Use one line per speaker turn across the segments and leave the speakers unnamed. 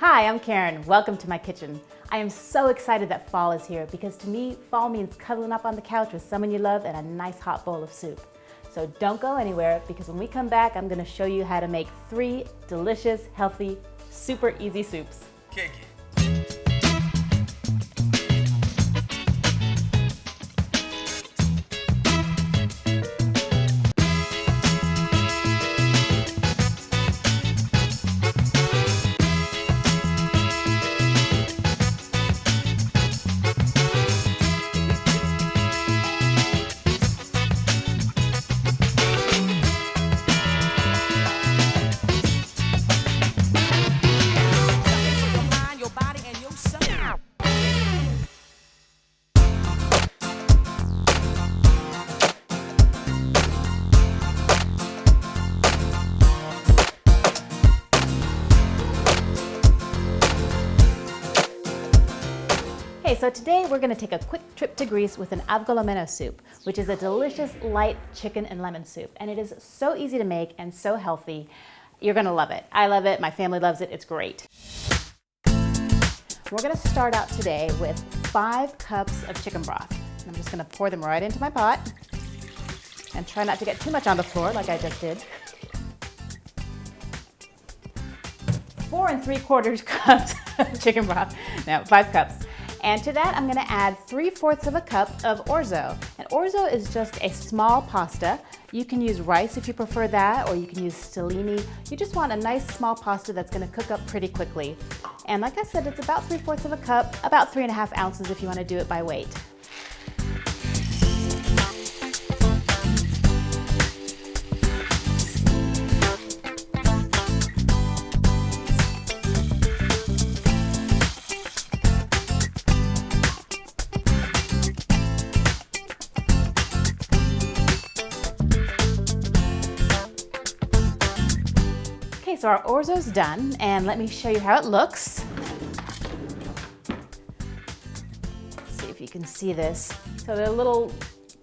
Hi, I'm Karen. Welcome to my kitchen. I am so excited that fall is here because to me, fall means cuddling up on the couch with someone you love and a nice hot bowl of soup. So don't go anywhere because when we come back, I'm gonna show you how to make 3 delicious, healthy, super easy soups.
Cakey.
Hey, so today we're gonna take a quick trip to Greece with an Avgolemeno soup, which is a delicious light chicken and lemon soup. And it is so easy to make and so healthy. You're gonna love it. I love it, my family loves it, it's great. We're gonna start out today with 5 cups of chicken broth. I'm just gonna pour them right into my pot and try not to get too much on the floor like I just did. 4 3/4 cups of chicken broth, no, 5 cups. And to that, I'm gonna add 3/4 of a cup of orzo. And orzo is just a small pasta. You can use rice if you prefer that, or you can use stellini. You just want a nice small pasta that's gonna cook up pretty quickly. And like I said, it's about 3/4 of a cup, about 3½ ounces if you wanna do it by weight. So our orzo's done, and let me show you how it looks. Let's see if you can see this. So the little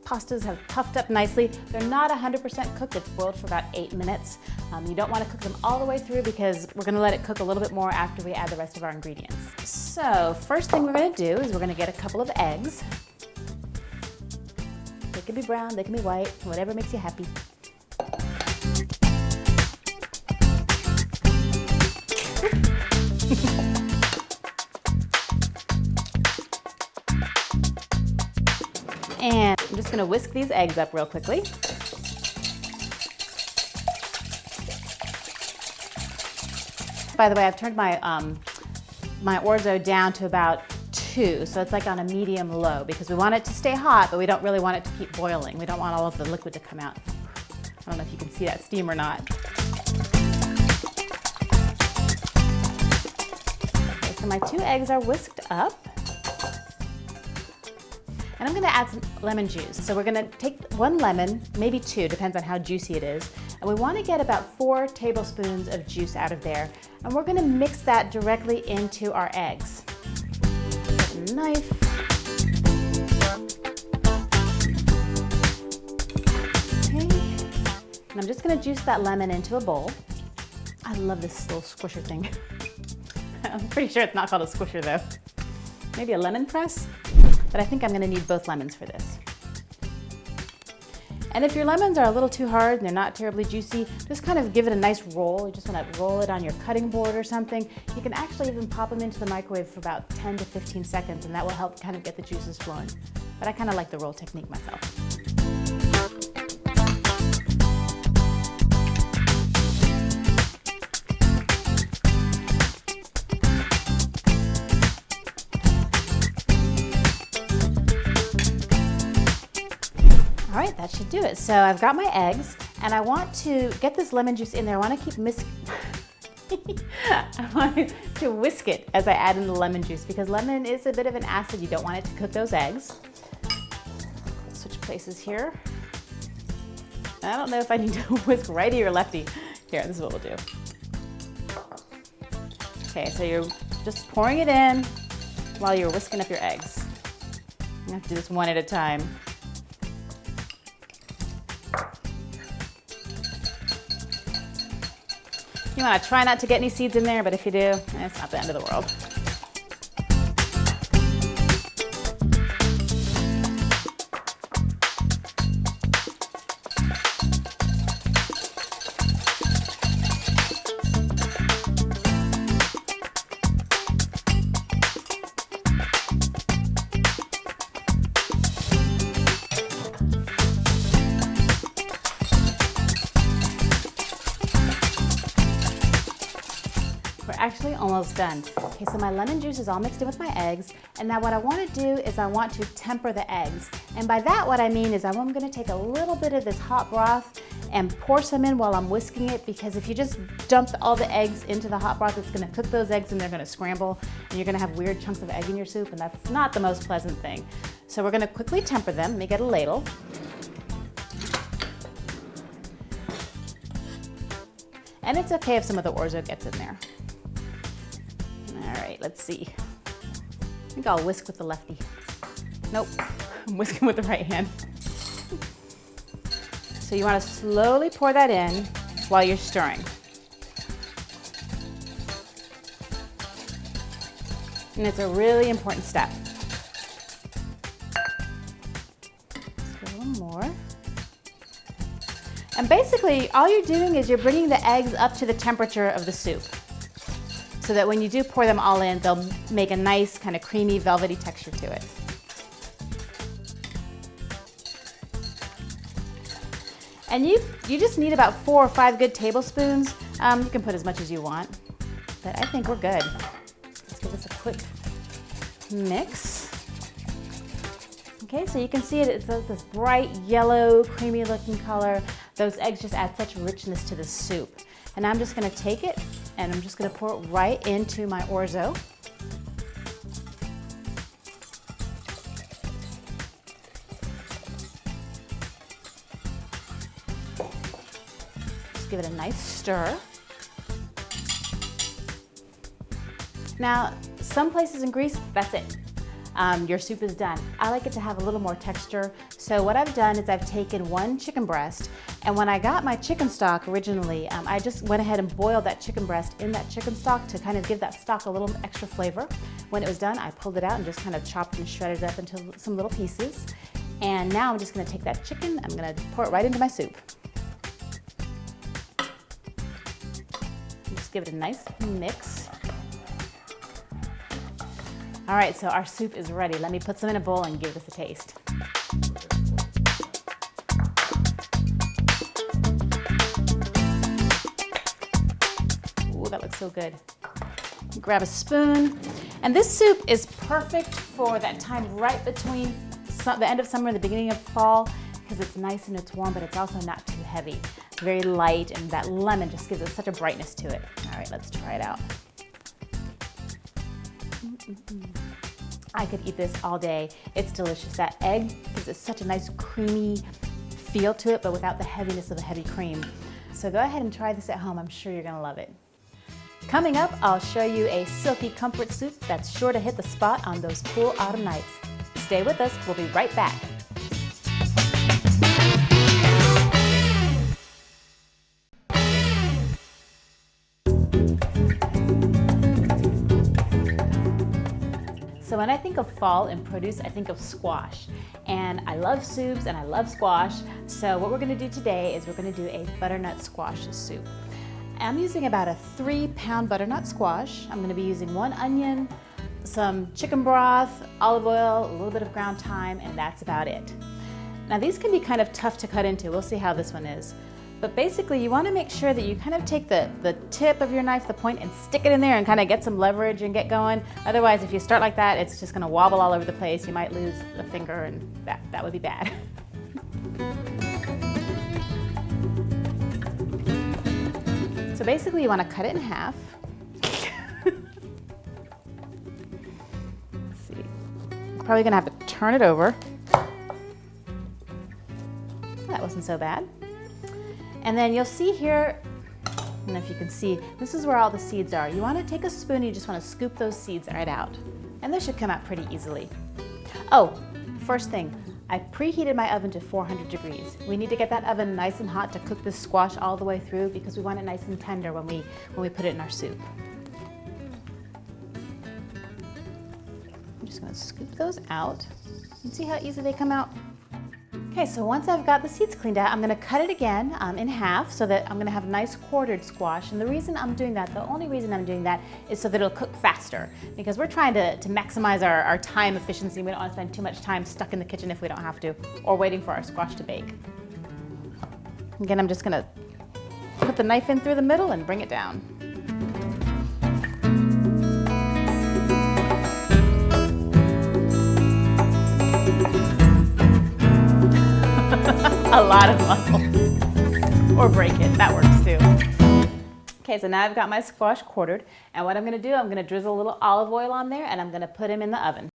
pastas have puffed up nicely. They're not 100% cooked. It's boiled for about 8 minutes. You don't want to cook them all the way through because we're going to let it cook a little bit more after we add the rest of our ingredients. So first thing we're going to do is we're going to get a couple of eggs. They can be brown, they can be white, whatever makes you happy. And I'm just gonna whisk these eggs up real quickly. By the way, I've turned my, my orzo down to about 2, so it's like on a medium low because we want it to stay hot, but we don't really want it to keep boiling. We don't want all of the liquid to come out. I don't know if you can see that steam or not. Okay, so my 2 eggs are whisked up. And I'm gonna add some lemon juice. So we're gonna take 1 lemon, maybe 2, depends on how juicy it is. And we wanna get about 4 tablespoons of juice out of there. And we're gonna mix that directly into our eggs. Get a knife. Okay. And I'm just gonna juice that lemon into a bowl. I love this little squisher thing. I'm pretty sure it's not called a squisher though. Maybe a lemon press? But I think I'm gonna need both lemons for this. And if your lemons are a little too hard and they're not terribly juicy, just kind of give it a nice roll. You just wanna roll it on your cutting board or something. You can actually even pop them into the microwave for about 10 to 15 seconds and that will help kind of get the juices flowing. But I kind of like the roll technique myself. All right, that should do it. So I've got my eggs and I want to get this lemon juice in there. I want to keep I want to whisk it as I add in the lemon juice because lemon is a bit of an acid. You don't want it to cook those eggs. Switch places here. I don't know if I need to whisk righty or lefty. Here, this is what we'll do. Okay, so you're just pouring it in while you're whisking up your eggs. You have to do this one at a time. You want to try not to get any seeds in there, but if you do, it's not the end of the world. We're actually almost done. Okay, so my lemon juice is all mixed in with my eggs, and now what I want to do is I want to temper the eggs. And by that what I mean is I'm going to take a little bit of this hot broth and pour some in while I'm whisking it, because if you just dump all the eggs into the hot broth, it's going to cook those eggs and they're going to scramble, and you're going to have weird chunks of egg in your soup, and that's not the most pleasant thing. So we're going to quickly temper them. Let me get a ladle. And it's okay if some of the orzo gets in there. All right, let's see. I think I'll whisk with the lefty. Nope, I'm whisking with the right hand. So you want to slowly pour that in while you're stirring. And it's a really important step. Let's go a little more. And basically, all you're doing is you're bringing the eggs up to the temperature of the soup, so that when you do pour them all in, they'll make a nice kind of creamy, velvety texture to it. And you just need about 4 or 5 good tablespoons. You can put as much as you want, but I think we're good. Let's give this a quick mix. Okay, so you can see it's this bright yellow, creamy looking color. Those eggs just add such richness to the soup. And I'm just gonna take it and I'm just gonna pour it right into my orzo. Just give it a nice stir. Now, some places in Greece, that's it. Your soup is done. I like it to have a little more texture. So what I've done is I've taken 1 chicken breast, and when I got my chicken stock originally, I just went ahead and boiled that chicken breast in that chicken stock to kind of give that stock a little extra flavor. When it was done, I pulled it out and just kind of chopped and shredded it up into some little pieces. And now I'm just gonna take that chicken, I'm gonna pour it right into my soup. Just give it a nice mix. All right, so our soup is ready. Let me put some in a bowl and give this a taste. Ooh, that looks so good. Grab a spoon. And this soup is perfect for that time right between the end of summer and the beginning of fall, because it's nice and it's warm, but it's also not too heavy. It's very light, and that lemon just gives it such a brightness to it. All right, let's try it out. I could eat this all day. It's delicious. That egg gives it such a nice creamy feel to it, but without the heaviness of the heavy cream. So go ahead and try this at home. I'm sure you're gonna love it. Coming up, I'll show you a silky comfort soup that's sure to hit the spot on those cool autumn nights. Stay with us, we'll be right back. So when I think of fall and produce, I think of squash. And I love soups and I love squash. So what we're gonna do today is we're gonna do a butternut squash soup. I'm using about a 3-pound butternut squash. I'm gonna be using 1 onion, some chicken broth, olive oil, a little bit of ground thyme, and that's about it. Now these can be kind of tough to cut into. We'll see how this one is. But basically you wanna make sure that you kind of take the tip of your knife, the point, and stick it in there and kind of get some leverage and get going. Otherwise, if you start like that, it's just gonna wobble all over the place. You might lose a finger, and that would be bad. So basically you wanna cut it in half. Let's see. You're probably gonna have to turn it over. That wasn't so bad. And then you'll see here, I don't know if you can see, this is where all the seeds are. You want to take a spoon, you just want to scoop those seeds right out. And this should come out pretty easily. Oh, first thing, I preheated my oven to 400 degrees. We need to get that oven nice and hot to cook this squash all the way through because we want it nice and tender when we put it in our soup. I'm just gonna scoop those out and see how easy they come out. Okay, so once I've got the seeds cleaned out, I'm gonna cut it again in half so that I'm gonna have nice quartered squash. And the reason I'm doing that, the only reason I'm doing that is so that it'll cook faster because we're trying to maximize our time efficiency. We don't wanna spend too much time stuck in the kitchen if we don't have to, or waiting for our squash to bake. Again, I'm just gonna put the knife in through the middle and bring it down. A lot of muscle. Or break it, that works too. Okay, so now I've got my squash quartered, and what I'm gonna do, I'm gonna drizzle a little olive oil on there and I'm gonna put them in the oven.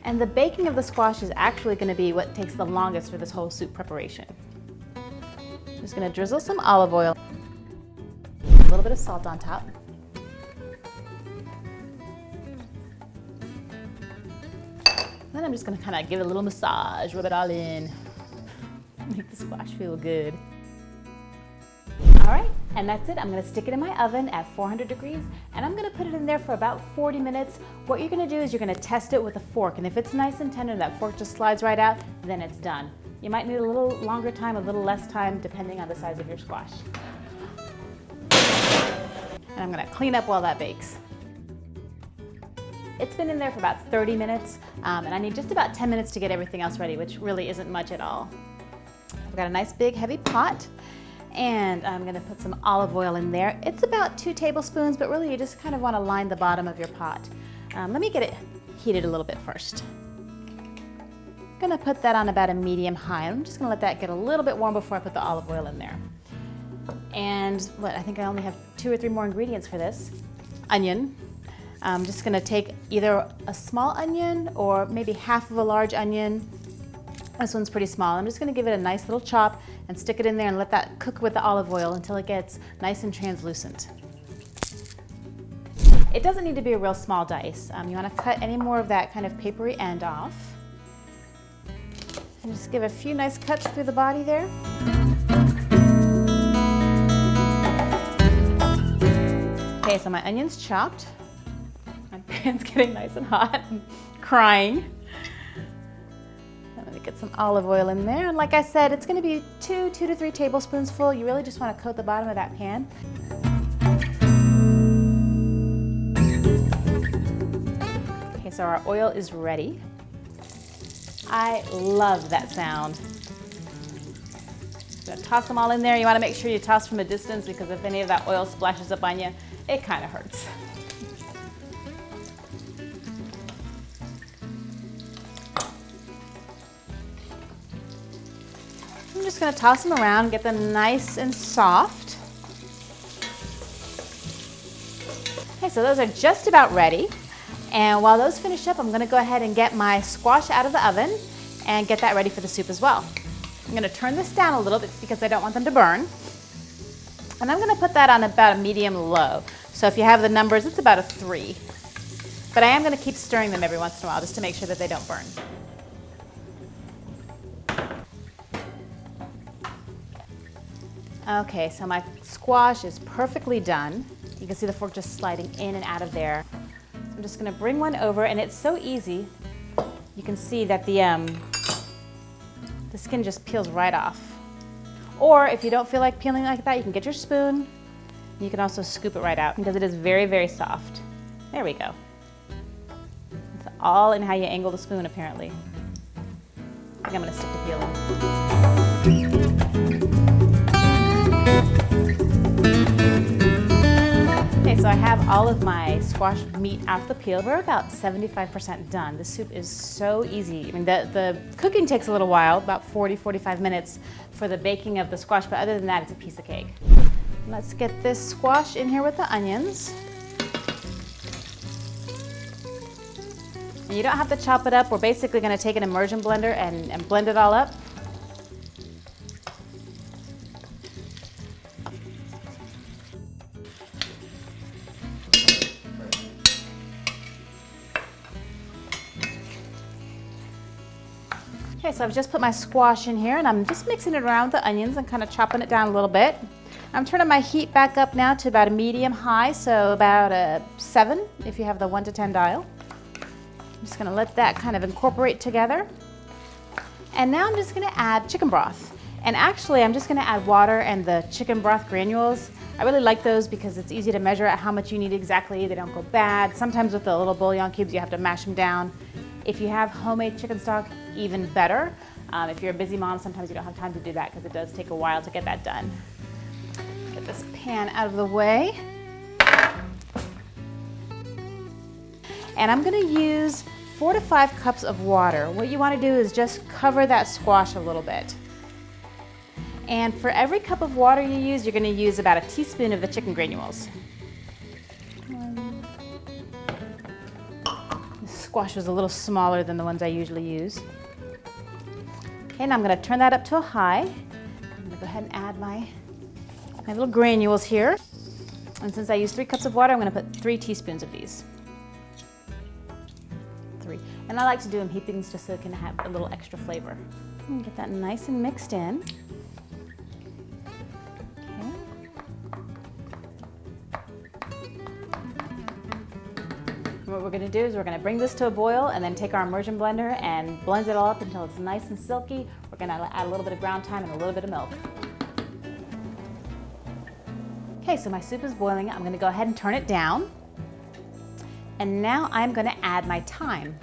And the baking of the squash is actually gonna be what takes the longest for this whole soup preparation. I'm just gonna drizzle some olive oil, a little bit of salt on top. Then I'm just gonna kind of give it a little massage, rub it all in. Make the squash feel good. All right, and that's it. I'm gonna stick it in my oven at 400 degrees, and I'm gonna put it in there for about 40 minutes. What you're gonna do is you're gonna test it with a fork, and if it's nice and tender, that fork just slides right out, then it's done. You might need a little longer time, a little less time, depending on the size of your squash. And I'm gonna clean up while that bakes. It's been in there for about 30 minutes, and I need just about 10 minutes to get everything else ready, which really isn't much at all. I've got a nice big heavy pot, and I'm gonna put some olive oil in there. It's about 2 tablespoons, but really you just kind of wanna line the bottom of your pot. Let me get it heated a little bit first. I'm gonna put that on about a medium high. I'm just gonna let that get a little bit warm before I put the olive oil in there. And I think I only have 2 or 3 more ingredients for this. Onion. I'm just gonna take either a small onion or maybe half of a large onion. This one's pretty small. I'm just gonna give it a nice little chop and stick it in there and let that cook with the olive oil until it gets nice and translucent. It doesn't need to be a real small dice. You wanna cut any more of that kind of papery end off. And just give a few nice cuts through the body there. Okay, so my onion's chopped. My pan's getting nice and hot. I'm crying. I'm gonna get some olive oil in there. And like I said, it's gonna be 2 to 3 tablespoons full. You really just wanna coat the bottom of that pan. Okay, so our oil is ready. I love that sound. Gonna toss them all in there. You wanna make sure you toss from a distance because if any of that oil splashes up on you, it kinda hurts. I'm just gonna toss them around, get them nice and soft. Okay, so those are just about ready. And while those finish up, I'm gonna go ahead and get my squash out of the oven and get that ready for the soup as well. I'm gonna turn this down a little bit because I don't want them to burn. And I'm gonna put that on about a medium low. So if you have the numbers, it's about a 3. But I am gonna keep stirring them every once in a while just to make sure that they don't burn. Okay, so my squash is perfectly done. You can see the fork just sliding in and out of there. I'm just gonna bring one over, and it's so easy. You can see that the skin just peels right off. Or if you don't feel like peeling like that, you can get your spoon. You can also scoop it right out because it is very, very soft. There we go. It's all in how you angle the spoon, apparently. I think I'm gonna stick the peeling. Okay, so I have all of my squash meat out the peel. We're about 75% done. The soup is so easy. I mean, the cooking takes a little while, about 40-45 minutes for the baking of the squash, but other than that, it's a piece of cake. Let's get this squash in here with the onions. And you don't have to chop it up. We're basically gonna take an immersion blender and blend it all up. Okay, so I've just put my squash in here and I'm just mixing it around with the onions and kind of chopping it down a little bit. I'm turning my heat back up now to about a medium high, so about a 7 if you have the 1 to 10 dial. I'm just gonna let that kind of incorporate together. And now I'm just gonna add chicken broth. And actually, I'm just gonna add water and the chicken broth granules. I really like those because it's easy to measure out how much you need exactly. They don't go bad. Sometimes with the little bouillon cubes, you have to mash them down. If you have homemade chicken stock, even better. If you're a busy mom, sometimes you don't have time to do that because it does take a while to get that done. Get this pan out of the way. And I'm gonna use 4 to 5 cups of water. What you wanna do is just cover that squash a little bit. And for every cup of water you use, you're gonna use about a teaspoon of the chicken granules. The squash was a little smaller than the ones I usually use. Okay, now I'm gonna turn that up to a high. I'm gonna go ahead and add my little granules here. And since I use 3 cups of water, I'm gonna put 3 teaspoons of these. 3. And I like to do them heapings just so it can have a little extra flavor. Get that nice and mixed in. What we're gonna do is we're gonna bring this to a boil and then take our immersion blender and blend it all up until it's nice and silky. We're gonna add a little bit of ground thyme and a little bit of milk. Okay, so my soup is boiling. I'm gonna go ahead and turn it down. And now I'm gonna add my thyme.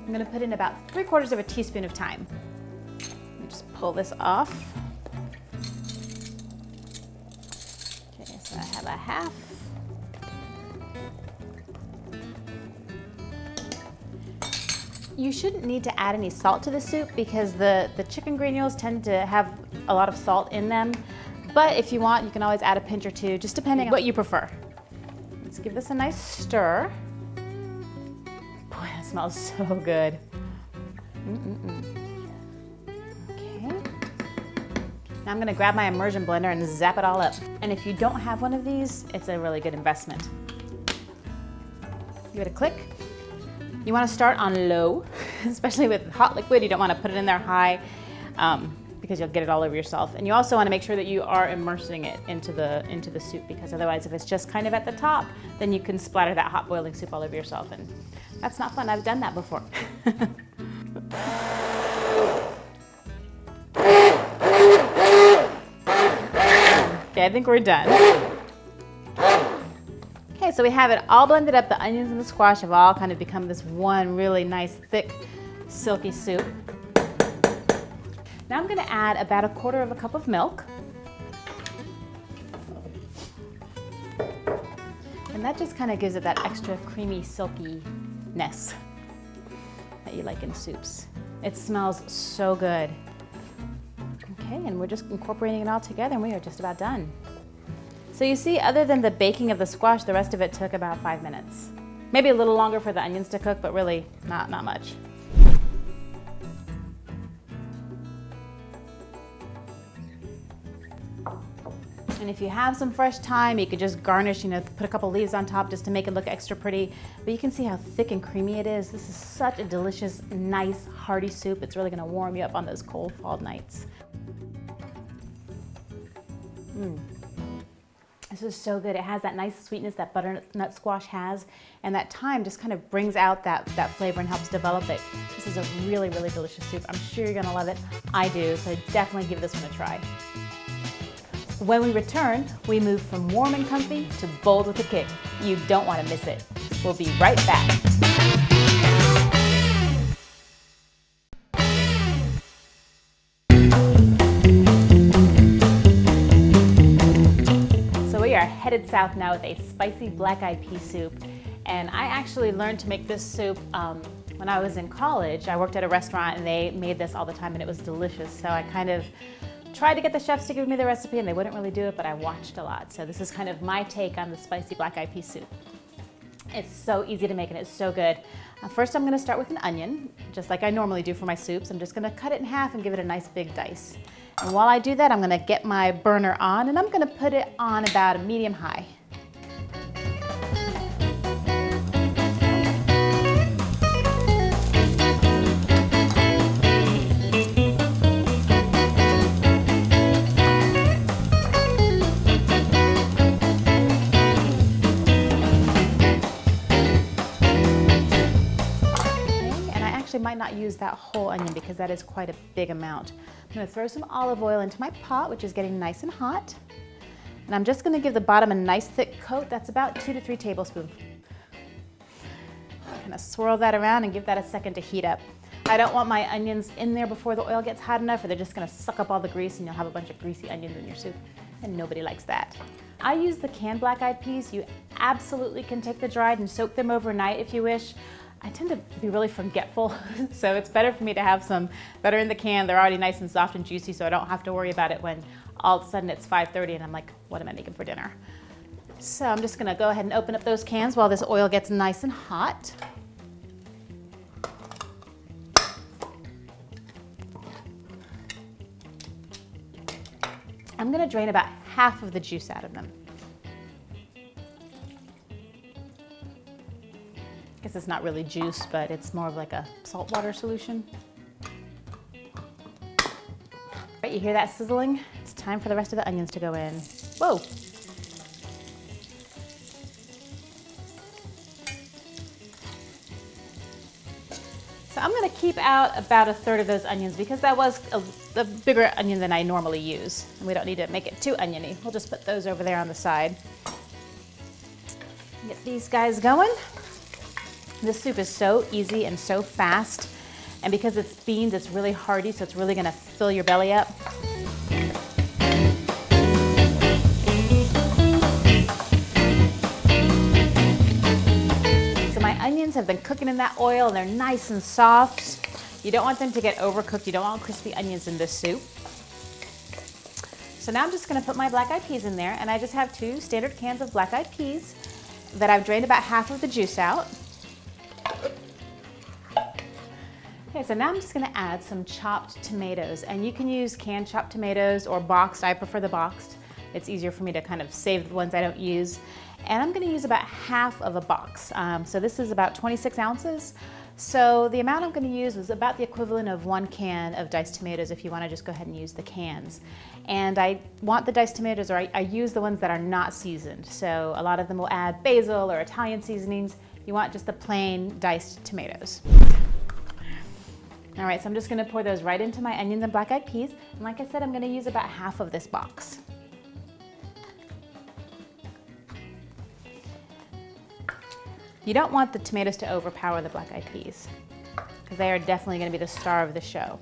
I'm gonna put in about 3/4 of a teaspoon of thyme. Let me just pull this off. Okay, so I have a half. You shouldn't need to add any salt to the soup because the chicken granules tend to have a lot of salt in them. But if you want, you can always add a pinch or 2, just depending on what you prefer. Let's give this a nice stir. Boy, that smells so good. Okay. Now I'm gonna grab my immersion blender and zap it all up. And if you don't have one of these, it's a really good investment. Give it a click. You want to start on low, especially with hot liquid. You don't want to put it in there high because you'll get it all over yourself. And you also want to make sure that you are immersing it into the soup, because otherwise if it's just kind of at the top, then you can splatter that hot boiling soup all over yourself, and that's not fun. I've done that before. Okay, I think we're done. Okay, so we have it all blended up. The onions and the squash have all kind of become this one really nice, thick, silky soup. Now I'm gonna add about 1/4 cup of milk. And that just kind of gives it that extra creamy, silkiness that you like in soups. It smells so good. Okay, and we're just incorporating it all together and we are just about done. So you see, other than the baking of the squash, the rest of it took about 5 minutes. Maybe a little longer for the onions to cook, but really not much. And if you have some fresh thyme, you could just garnish, put a couple leaves on top just to make it look extra pretty. But you can see how thick and creamy it is. This is such a delicious, nice, hearty soup. It's really gonna warm you up on those cold fall nights. This is so good. It has that nice sweetness that butternut squash has, and that thyme just kind of brings out that flavor and helps develop it. This is a really, really delicious soup. I'm sure you're gonna love it. I do, so definitely give this one a try. When we return, we move from warm and comfy to bold with a kick. You don't want to miss it. We'll be right back. We are headed south now with a spicy black eyed pea soup, and I actually learned to make this soup when I was in college. I worked at a restaurant and they made this all the time and it was delicious, so I kind of tried to get the chefs to give me the recipe and they wouldn't really do it, but I watched a lot. So this is kind of my take on the spicy black eyed pea soup. It's so easy to make and it's so good. First I'm going to start with an onion, just like I normally do for my soups. I'm just going to cut it in half and give it a nice big dice. And while I do that, I'm gonna get my burner on and I'm gonna put it on about a medium high. actually might not use that whole onion because that is quite a big amount. I'm gonna throw some olive oil into my pot, which is getting nice and hot. And I'm just gonna give the bottom a nice thick coat. That's about 2 to 3 tablespoons. Kind of swirl that around and give that a second to heat up. I don't want my onions in there before the oil gets hot enough, or they're just gonna suck up all the grease and you'll have a bunch of greasy onions in your soup, and nobody likes that. I use the canned black-eyed peas. You absolutely can take the dried and soak them overnight if you wish. I tend to be really forgetful, so it's better for me to have some that are in the can. They're already nice and soft and juicy, so I don't have to worry about it when all of a sudden it's 5:30 and I'm like, what am I making for dinner? So I'm just gonna go ahead and open up those cans while this oil gets nice and hot. I'm gonna drain about half of the juice out of them. I guess it's not really juice, but it's more of like a saltwater solution. Right, you hear that sizzling? It's time for the rest of the onions to go in. Whoa! So I'm gonna keep out about 1/3 of those onions because that was a bigger onion than I normally use. And we don't need to make it too oniony. We'll just put those over there on the side. Get these guys going. This soup is so easy and so fast. And because it's beans, it's really hearty, so it's really gonna fill your belly up. So my onions have been cooking in that oil and they're nice and soft. You don't want them to get overcooked. You don't want crispy onions in this soup. So now I'm just gonna put my black-eyed peas in there, and I just have 2 standard cans of black-eyed peas that I've drained about half of the juice out. Okay, so now I'm just gonna add some chopped tomatoes, and you can use canned chopped tomatoes or boxed. I prefer the boxed. It's easier for me to kind of save the ones I don't use. And I'm gonna use about half of a box. So this is about 26 ounces. So the amount I'm gonna use is about the equivalent of 1 can of diced tomatoes if you wanna just go ahead and use the cans. And I want the diced tomatoes, or I use the ones that are not seasoned. So a lot of them will add basil or Italian seasonings. You want just the plain diced tomatoes. All right, so I'm just gonna pour those right into my onions and black-eyed peas. And like I said, I'm gonna use about half of this box. You don't want the tomatoes to overpower the black-eyed peas, because they are definitely gonna be the star of the show.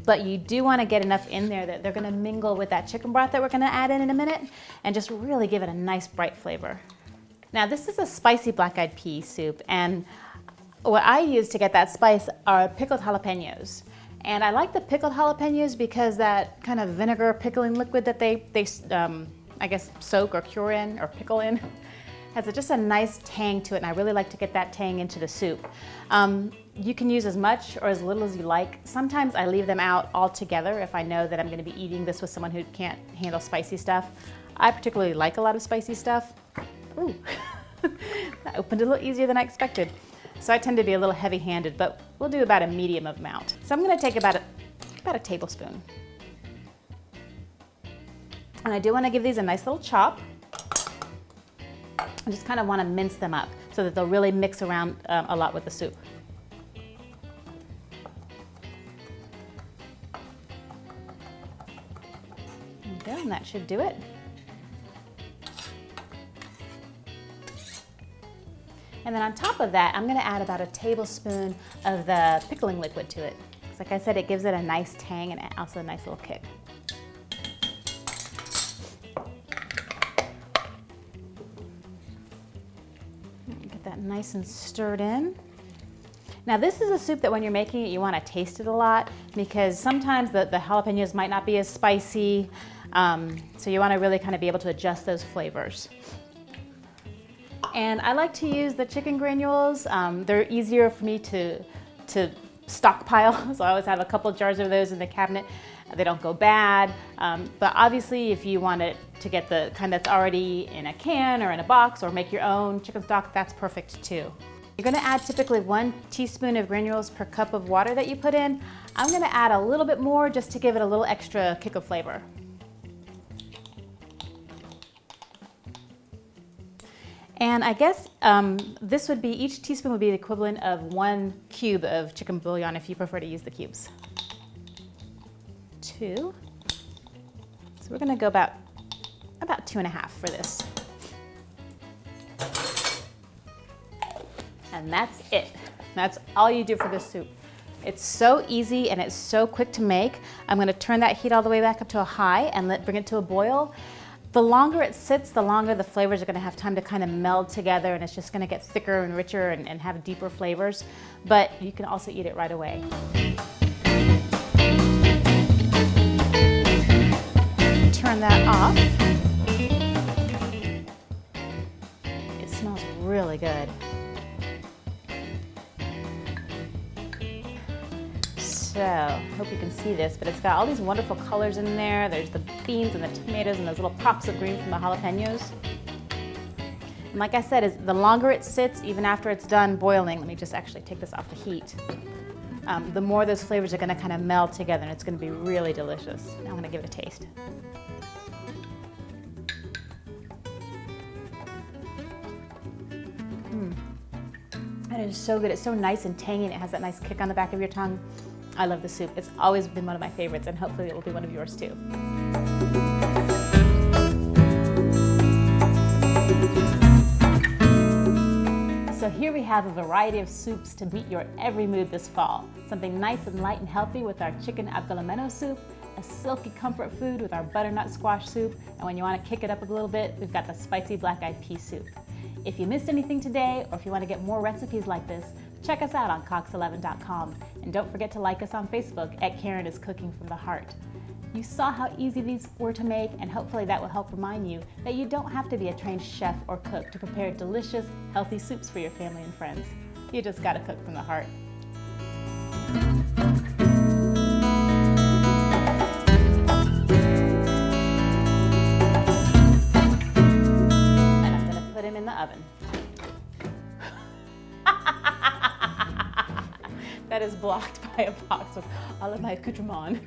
But you do wanna get enough in there that they're gonna mingle with that chicken broth that we're gonna add in a minute and just really give it a nice bright flavor. Now this is a spicy black-eyed pea soup, and what I use to get that spice are pickled jalapenos. And I like the pickled jalapenos because that kind of vinegar pickling liquid that they I guess soak or cure in or pickle in has just a nice tang to it, and I really like to get that tang into the soup. You can use as much or as little as you like. Sometimes I leave them out altogether if I know that I'm gonna be eating this with someone who can't handle spicy stuff. I particularly like a lot of spicy stuff. Ooh, that opened a little easier than I expected. So I tend to be a little heavy-handed, but we'll do about a medium amount. So I'm gonna take about a tablespoon. And I do wanna give these a nice little chop. I just kind of wanna mince them up so that they'll really mix around a lot with the soup. There you go, and that should do it. And then on top of that, I'm gonna add about a tablespoon of the pickling liquid to it. So like I said, it gives it a nice tang and also a nice little kick. Get that nice and stirred in. Now this is a soup that when you're making it, you wanna taste it a lot because sometimes the jalapenos might not be as spicy. So you wanna really kind of be able to adjust those flavors. And I like to use the chicken granules. They're easier for me to stockpile, so I always have a couple jars of those in the cabinet. They don't go bad, but obviously if you want it to get the kind that's already in a can or in a box or make your own chicken stock, that's perfect too. You're gonna add typically 1 teaspoon of granules per cup of water that you put in. I'm gonna add a little bit more just to give it a little extra kick of flavor. And I guess this would be, each teaspoon would be the equivalent of 1 cube of chicken bouillon if you prefer to use the cubes. 2. So we're gonna go about 2.5 for this. And that's it. That's all you do for this soup. It's so easy and it's so quick to make. I'm gonna turn that heat all the way back up to a high and bring it to a boil. The longer it sits, the longer the flavors are gonna have time to kind of meld together, and it's just gonna get thicker and richer and have deeper flavors. But you can also eat it right away. Turn that off. It smells really good. So, hope you can see this, but it's got all these wonderful colors in there. There's the beans and the tomatoes and those little pops of green from the jalapenos. And like I said, the longer it sits, even after it's done boiling, let me just actually take this off the heat, the more those flavors are gonna kind of meld together, and it's gonna be really delicious. Now I'm gonna give it a taste. It is so good. It's so nice and tangy, and it has that nice kick on the back of your tongue. I love the soup. It's always been one of my favorites, and hopefully it will be one of yours too. So here we have a variety of soups to meet your every mood this fall. Something nice and light and healthy with our chicken Avgolemeno soup, a silky comfort food with our butternut squash soup, and when you want to kick it up a little bit, we've got the spicy black eyed pea soup. If you missed anything today, or if you want to get more recipes like this, check us out on cox11.com. And don't forget to like us on Facebook at Karen is Cooking from the Heart. You saw how easy these were to make, and hopefully that will help remind you that you don't have to be a trained chef or cook to prepare delicious, healthy soups for your family and friends. You just gotta cook from the heart. And I'm gonna put him in the oven. That is blocked by a box of all of my accoutrements.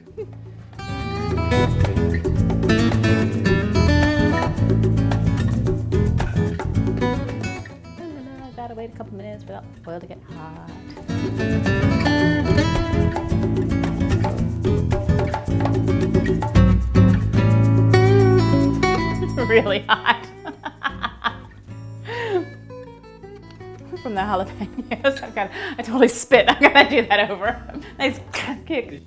I gotta wait a couple minutes for that oil to get hot. Really hot. From the jalapenos. I totally spit. I'm gonna do that over. Nice kick.